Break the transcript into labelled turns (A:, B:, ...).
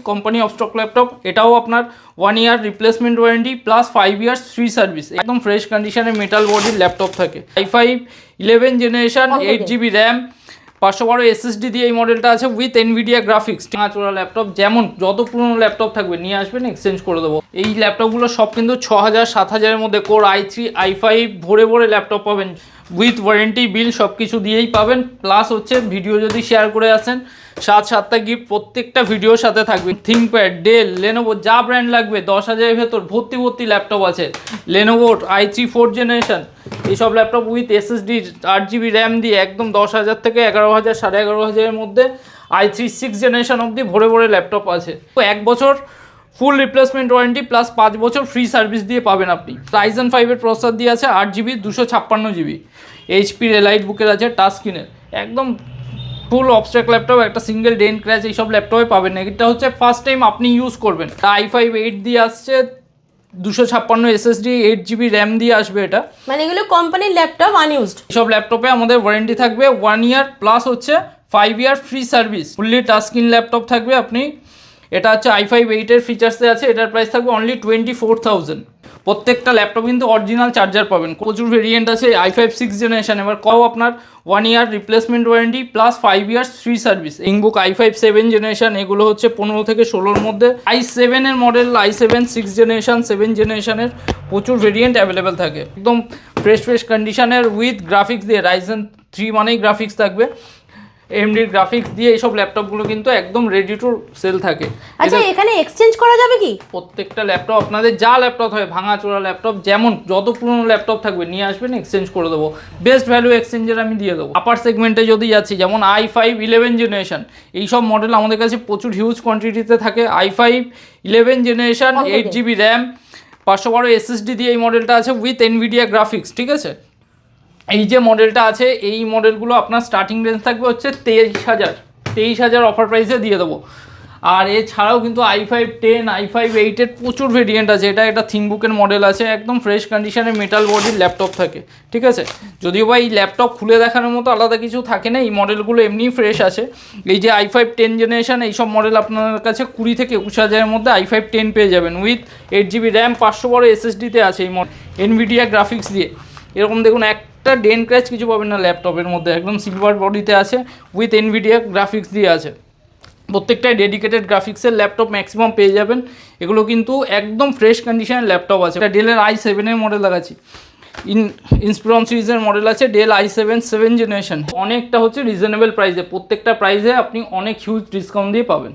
A: Company of stock laptop. এটাও আপনার 1 year replacement warranty plus 5 years free service. একদম fresh কন্ডিশনে মেটাল বডির ল্যাপটপ থাকে। i5 11 generation 8GB RAM 512 SSD দিয়ে এই মডেলটা আছে উইথ এনভিডিয়া গ্রাফিক্স। চোরা ল্যাপটপ যেমন যত পুরনো ল্যাপটপ থাকবে নিয়ে আসবেন, এক্সচেঞ্জ করে দেবো। এই ল্যাপটপগুলো সব কিন্তু 6000 7000-এর মধ্যে কোর i3 i5 ভরে ভরে ল্যাপটপ পাবেন উইথ ওয়ারেন্টি বিল সব কিছু দিয়েই পাবেন। প্লাস হচ্ছে ভিডিও যদি শেয়ার করে আসেন 7টা গিফট প্রত্যেকটা ভিডিওর সাথে থাকবে। থিংকপ্যাড, ডেল, লেনোভো যা ব্র্যান্ড লাগবে 10,000-এর ভেতর ভর্তি ল্যাপটপ আছে। লেনোভো i3 4th জেনারেশন এইসব laptop with SSD 8GB RAM দিয়ে একদম 10,000 থেকে 11,000 11,500-এর মধ্যে i3 6th জেনারেশন অবধি ভরে ল্যাপটপ আছে। তো 1 বছর ফুল রিপ্লেসমেন্ট ওয়ারেন্টি প্লাস 5 বছর ফ্রি সার্ভিস দিয়ে পাবেন আপনি। Ryzen 5-এর প্রসেসর দিয়ে আছে 8GB 256GB। HP-র এলাইট বুকের আছে টাচ স্ক্রিনের, একদম ফুল অবস্ট্রাক্ট ল্যাপটপ। একটা সিঙ্গেল ডেন্ট ক্র্যাচ এইসব ল্যাপটপে পাবেন না। এটা হচ্ছে ফার্স্ট টাইম আপনি ইউজ করবেন। i5 8 দিয়ে আসছে 256 SSD 8GB র্যাম দিয়ে আসবে এটা।
B: মানে এগুলো কোম্পানির ল্যাপটপ আনইউজড।
A: সব ল্যাপটপে আমাদের ওয়ারেন্টি থাকবে 1 ইয়ার প্লাস হচ্ছে 5 ইয়ার free service. Fully touch screen laptop থাকবে আপনি। এটা হচ্ছে i5 8-এর ফিচার্সে আছে। এটার প্রাইস থাকবে অনলি 24,000। প্রত্যেকটা ল্যাপটপ কিন্তু অরিজিনাল চার্জার পাবেন। প্রচুর ভেরিয়েন্ট আছে i5 6th জেনারেশন। এবার আপনার 1 year replacement warranty plus 5 years free service. Inbook i5 7 generation এগুলো হচ্ছে 15 থেকে 16-এর মধ্যে। i7-এর মডেল i7 6th জেনারেশন 7 জেনারেশনের প্রচুর ভেরিয়েন্ট অ্যাভেলেবেল থাকে। একদম ফ্রেশ কন্ডিশনের উইথ গ্রাফিক্স দিয়ে। Ryzen 3 মানেই গ্রাফিক্স থাকবে। AMD গ্রাফিক্স দিয়ে এইসব ল্যাপটপগুলো কিন্তু একদম রেডি টু সেল থাকে।
B: আচ্ছা, এখানে এক্সচেঞ্জ করা যাবে কি?
A: প্রত্যেকটা ল্যাপটপ আপনাদের যা ল্যাপটপ হয় ভাঙাচোরা ল্যাপটপ যেমন যত পুরনো ল্যাপটপ থাকবে নিয়ে আসবেন, এক্সচেঞ্জ করে দেবো। বেস্ট ভ্যালু এক্সচেঞ্জের আমি দিয়ে দেবো। আপার সেগমেন্টে যদি যাচ্ছি যেমন i5 11 জেনারেশন এইসব মডেল আমাদের কাছে প্রচুর হিউজ কোয়ান্টিটিতে থাকে। i5 11 generation 8GB RAM 512 SSD দিয়ে এই মডেলটা আছে উইথ এনভিডিয়া গ্রাফিক্স। ঠিক আছে, এই যে মডেলটা আছে এই মডেলগুলো আপনার স্টার্টিং রেঞ্জ থাকবে হচ্ছে 23,000 অফার প্রাইসে দিয়ে দেবো। আর এছাড়াও কিন্তু i5 10 i5 8-এর প্রচুর ভেরিয়েন্ট আছে। এটা থিংকবুকের মডেল আছে, একদম ফ্রেশ কন্ডিশনে মেটাল বডির ল্যাপটপ থাকে। ঠিক আছে, যদিও বা এই ল্যাপটপ খুলে দেখানোর মতো আলাদা কিছু থাকে না, এই মডেলগুলো এমনিই ফ্রেশ আছে। এই যে i5 10 জেনারেশন এইসব মডেল আপনার কাছে 20 থেকে 21,000-এর মধ্যে i5 10 পেয়ে যাবেন উইথ 8GB র্যাম 512 SSD-তে আছে এই মডেল এনভিডিয়া গ্রাফিক্স দিয়ে। এরকম দেখুন একটা ডেন্ট ক্র্যাচ কিছু পাবেন না ল্যাপটপের মধ্যে, একদম সিলভার বডিতে আছে উইথ এনভিডিয়া গ্রাফিক্স দিয়ে আছে। প্রত্যেকটাই ডেডিকেটেড গ্রাফিক্সের ল্যাপটপ ম্যাক্সিমাম পেয়ে যাবেন। এগুলো কিন্তু একদম ফ্রেশ কন্ডিশনের ল্যাপটপ আছে। এটা ডেলের i7-এর মডেল দেখাচ্ছি। ইনস্পিরন সিরিজের মডেল আছে ডেল i7 7 জেনারেশন। অনেকটা হচ্ছে রিজনেবল প্রাইসে, প্রত্যেকটা প্রাইসে আপনি অনেক হিউজ ডিসকাউন্ট দিয়ে পাবেন।